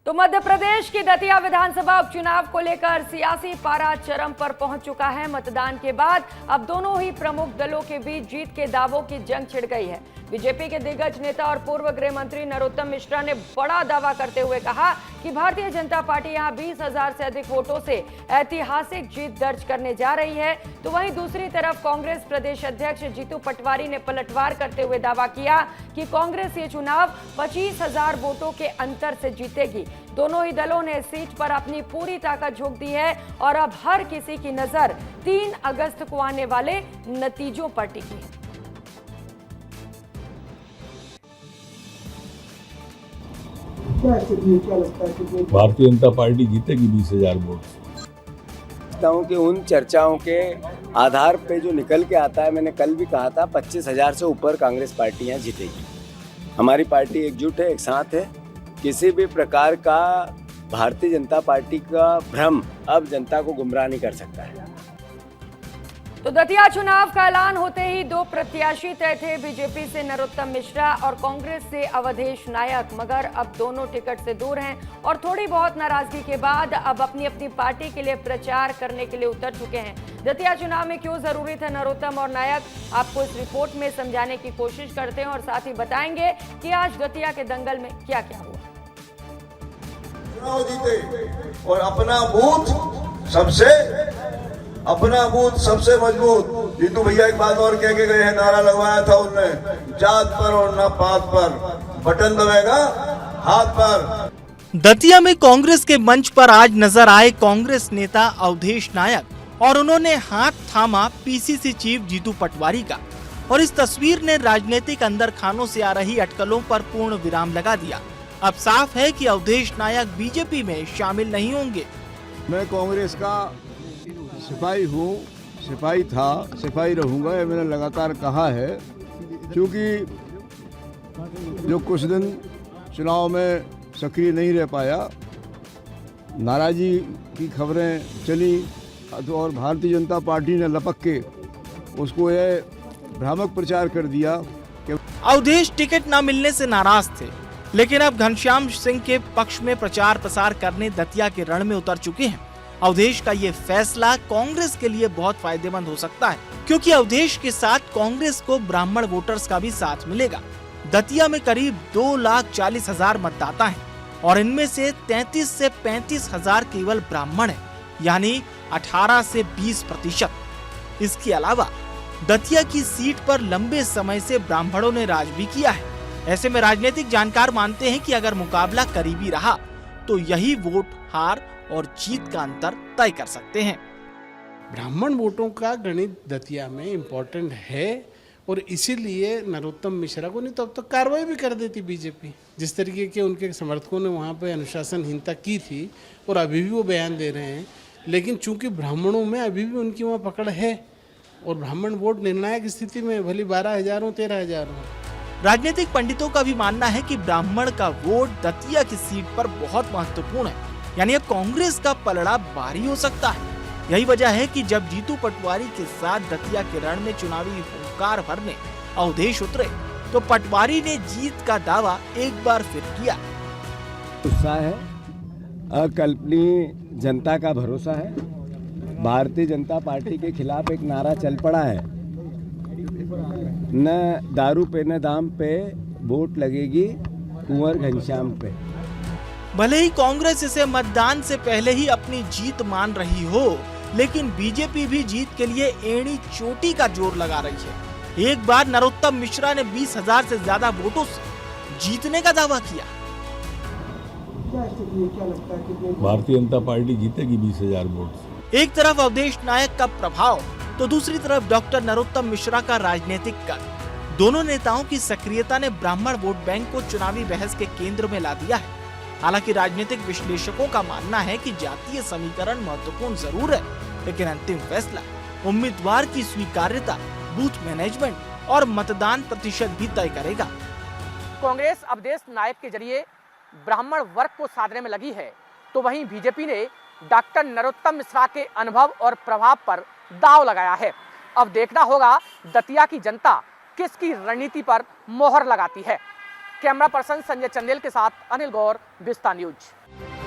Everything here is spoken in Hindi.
तो मध्य प्रदेश की दतिया विधानसभा उपचुनाव को लेकर सियासी पारा चरम पर पहुंच चुका है। मतदान के बाद अब दोनों ही प्रमुख दलों के बीच जीत के दावों की जंग छिड़ गई है। बीजेपी के दिग्गज नेता और पूर्व गृह मंत्री नरोत्तम मिश्रा ने बड़ा दावा करते हुए कहा कि भारतीय जनता पार्टी यहां 20,000 से अधिक वोटों से ऐतिहासिक जीत दर्ज करने जा रही है। तो वहीं दूसरी तरफ कांग्रेस प्रदेश अध्यक्ष जीतू पटवारी ने पलटवार करते हुए दावा किया कि कांग्रेस ये चुनाव 25,000 वोटों के अंतर से जीतेगी। दोनों ही दलों ने सीट पर अपनी पूरी ताकत झोंक दी है और अब हर किसी की नजर 3 अगस्त को आने वाले नतीजों पर टिकी है। क्या लगता है कि भारतीय जनता पार्टी जीतेगी 20,000 वोट से। कि उन चर्चाओं के आधार पे जो निकल के आता है, मैंने कल भी कहा था 25,000 से ऊपर कांग्रेस पार्टी यहाँ जीतेगी। हमारी पार्टी एकजुट है, एक साथ है। किसी भी प्रकार का भारतीय जनता पार्टी का भ्रम अब जनता को गुमराह नहीं कर सकता है। तो दतिया चुनाव का ऐलान होते ही 2 प्रत्याशी तय थे, बीजेपी से नरोत्तम मिश्रा और कांग्रेस से अवधेश नायक, मगर अब दोनों टिकट से दूर हैं और थोड़ी बहुत नाराजगी के बाद अब अपनी अपनी पार्टी के लिए प्रचार करने के लिए उतर चुके हैं। दतिया चुनाव में क्यों जरूरी थे नरोत्तम और नायक, आपको इस रिपोर्ट में समझाने की कोशिश करते हैं और साथ ही बताएंगे कि आज दतिया के दंगल में क्या क्या हुआ। चुनाव जीते और अपना बूथ सबसे मजबूत। जीतू भैया एक बात और कह के गए हैं, नारा लगवाया था उनने, जात पर और न पात पर, बटन दबेगा हाथ पर। दतिया में कांग्रेस के मंच पर आज नजर आए कांग्रेस नेता अवधेश नायक और उन्होंने हाथ थामा पीसीसी चीफ जीतू पटवारी का और इस तस्वीर ने राजनीतिक अंदर खानों से आ रही अटकलों पर पूर्ण विराम लगा दिया। अब साफ है कि अवधेश नायक बीजेपी में शामिल नहीं होंगे। मैं कांग्रेस का सिपाही हूँ, सिपाही था, सिपाही रहूँगा, ये मैंने लगातार कहा है। क्योंकि जो कुछ दिन चुनाव में सक्रिय नहीं रह पाया, नाराजी की खबरें चली और भारतीय जनता पार्टी ने लपक के उसको ये भ्रामक प्रचार कर दिया कि अवधेश टिकट न मिलने से नाराज थे, लेकिन अब घनश्याम सिंह के पक्ष में प्रचार प्रसार करने दतिया के रण में उतर चुके हैं। अवधेश का ये फैसला कांग्रेस के लिए बहुत फायदेमंद हो सकता है, क्योंकि अवधेश के साथ कांग्रेस को ब्राह्मण वोटर्स का भी साथ मिलेगा। दतिया में करीब 2,40,000 मतदाता हैं और इनमें से 33 से 35,000 केवल ब्राह्मण हैं, यानी 18 से 20%। इसके अलावा दतिया की सीट पर लंबे समय से ब्राह्मणों ने राज भी किया है। ऐसे में राजनीतिक जानकार मानते हैं कि अगर मुकाबला करीबी रहा तो यही वोट हार और जीत का अंतर तय कर सकते हैं। ब्राह्मण वोटों का गणित दतिया में इम्पोर्टेंट है और इसीलिए नरोत्तम मिश्रा को नहीं तो अब तक कार्रवाई भी कर देती बीजेपी। जिस तरीके के उनके समर्थकों ने वहाँ पे अनुशासनहीनता की थी और अभी भी वो बयान दे रहे हैं, लेकिन चूंकि ब्राह्मणों में अभी भी उनकी वहाँ पकड़ है और ब्राह्मण वोट निर्णायक स्थिति में भली 12,000 हो 13,000 हो। राजनीतिक पंडितों का भी मानना है कि ब्राह्मण का वोट दतिया की सीट पर बहुत महत्वपूर्ण है, यानी अब कांग्रेस का पलड़ा भारी हो सकता है। यही वजह है कि जब जीतू पटवारी के साथ दतिया के रण में चुनावी हुंकार भरने अवधेश उतरे तो पटवारी ने जीत का दावा एक बार फिर किया। उत्साह है, अकल्पनीय जनता का भरोसा है। भारतीय जनता पार्टी के खिलाफ एक नारा चल पड़ा है, न दारू पे न दाम पे वोट लगेगी कुंवर घनश्याम पे। भले ही कांग्रेस इसे मतदान से पहले ही अपनी जीत मान रही हो, लेकिन बीजेपी भी जीत के लिए एड़ी चोटी का जोर लगा रही है। एक बार नरोत्तम मिश्रा ने 20,000 से ज्यादा वोटों से जीतने का दावा किया। क्या लगता है कि भारतीय जनता पार्टी जीतेगी 20,000 वोट से। एक तरफ अवधेश नायक का प्रभाव तो दूसरी तरफ डॉक्टर नरोत्तम मिश्रा का राजनीतिक कद। दोनों नेताओं की सक्रियता ने ब्राह्मण वोट बैंक को चुनावी बहस के केंद्र में ला दिया है। हालांकि राजनीतिक विश्लेषकों का मानना है कि जातीय समीकरण महत्वपूर्ण जरूर है, लेकिन अंतिम फैसला उम्मीदवार की स्वीकार्यता, बूथ मैनेजमेंट और मतदान प्रतिशत भी तय करेगा। कांग्रेस अवधेश नायक के जरिए ब्राह्मण वर्ग को साधने में लगी है, तो वहीं बीजेपी ने डॉक्टर नरोत्तम मिश्रा के अनुभव और प्रभाव पर दांव लगाया है। अब देखना होगा दतिया की जनता किसकी रणनीति पर मोहर लगाती है। कैमरा पर्सन संजय चंदेल के साथ अनिल गौर, विस्तार न्यूज।